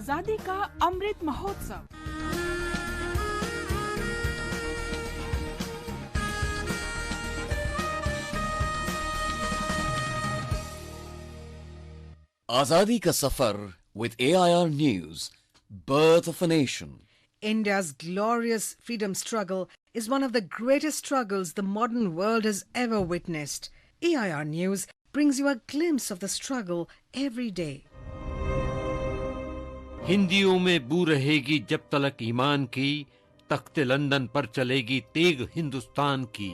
आजादी का Amrit Mahotsav. Azadi Ka Safar with AIR News, Birth of a Nation. India's glorious freedom struggle is one of the greatest struggles the modern world has ever witnessed. AIR News brings you a glimpse of the struggle every day. हिंदियों में बू रहेगी जब तलक ईमान की, तख्ते London पर चलेगी तेग हिंदुस्तान की.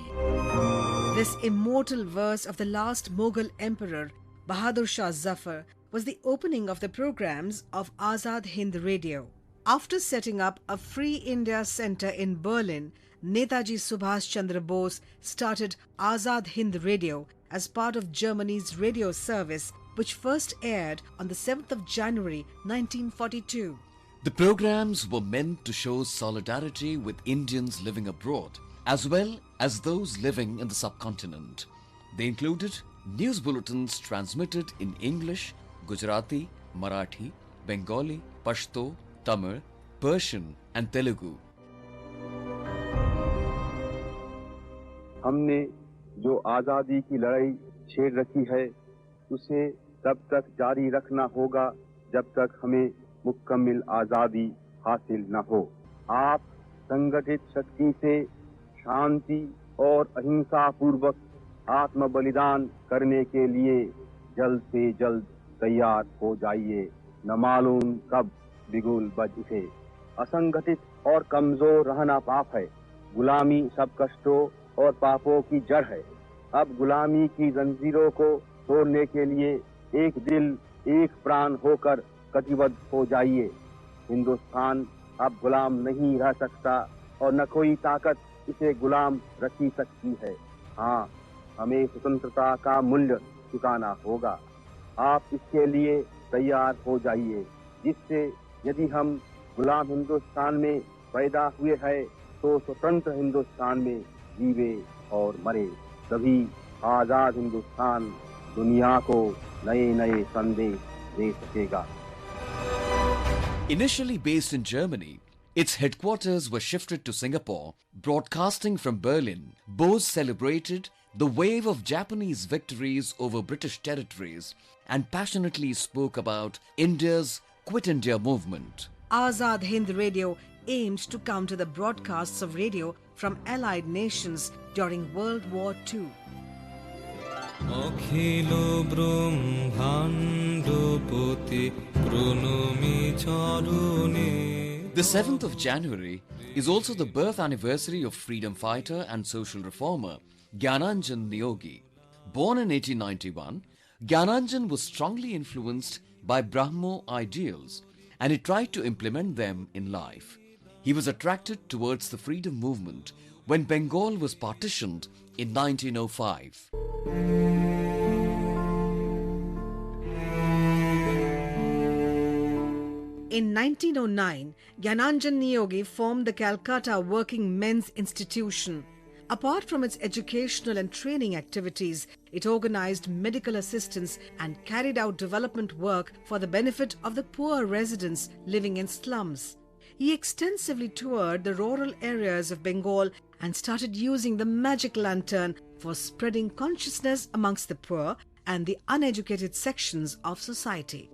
This immortal verse of the last Mughal emperor, Bahadur Shah Zafar, was the opening of the programs of Azad Hind Radio. After setting up a Free India Centre in Berlin, Netaji Subhash Chandra Bose started Azad Hind Radio as part of Germany's radio service, which first aired on the 7th of January 1942. The programs were meant to show solidarity with Indians living abroad, as well as those living in the subcontinent. They included news bulletins transmitted in English, Gujarati, Marathi, Bengali, Pashto, Tamil, Persian and Telugu. हमने जो आज़ादी की लड़ाई छेड़ रखी है उसे तब तक जारी रखना होगा जब तक हमें मुकम्मल आज़ादी हासिल न हो। आप संगठित शक्ति से शांति और अहिंसा पूर्वक आत्म बलिदान करने के लिए जल्द से जल्द तैयार हो जाइए। न मालूम कब बिगुल बज उठे। असंगठित और कमजोर रहना पाप है। गुलामी सब कष्टों और पापों की जड़ है। अब गुलामी की जंजीरों को तोड़ने के लिए एक दिल एक प्राण होकर कटिबद्ध हो जाइए। हिंदुस्तान अब गुलाम नहीं रह सकता और न कोई ताकत इसे गुलाम रखी सकती है। हाँ, हमें स्वतंत्रता का मूल्य चुकाना होगा। आप इसके लिए तैयार हो जाइए, जिससे यदि हम गुलाम हिंदुस्तान में पैदा हुए हैं तो स्वतंत्र हिंदुस्तान में जीवे और मरे, तभी आजाद हिंदुस्तान दुनिया को नए नए संदेश दे सकेगा। Initially based in Germany, its headquarters were shifted to Singapore. Broadcasting from Berlin, Bose celebrated the wave of Japanese victories over British territories and passionately spoke about India's Quit India movement. Azad Hind Radio aimed to counter the broadcasts of radio from Allied nations during World War II. The 7th of January is also the birth anniversary of freedom fighter and social reformer Gyananjan Neogi. Born in 1891, Gyananjan was strongly influenced by Brahmo ideals and he tried to implement them in life. He was attracted towards the freedom movement when Bengal was partitioned in 1905. In 1909, Gyananjan Neogi formed the Calcutta Working Men's Institution. Apart from its educational and training activities, it organized medical assistance and carried out development work for the benefit of the poor residents living in slums. He extensively toured the rural areas of Bengal and started using the magic lantern for spreading consciousness amongst the poor and the uneducated sections of society.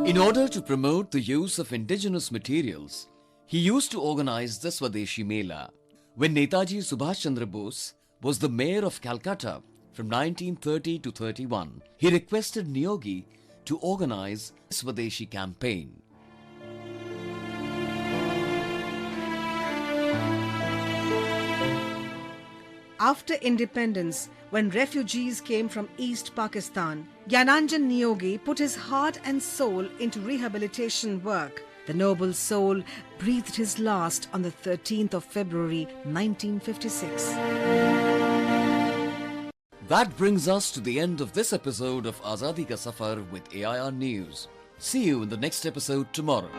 In order to promote the use of indigenous materials, he used to organize the Swadeshi Mela. When Netaji Subhash Chandra Bose was the mayor of Calcutta from 1930 to 31, he requested Neogi to organize the Swadeshi campaign. After independence, when refugees came from East Pakistan, Gyananjan Neogi put his heart and soul into rehabilitation work. The noble soul breathed his last on the 13th of February 1956. That brings us to the end of this episode of Azadi Ka Safar with AIR News. See you in the next episode tomorrow.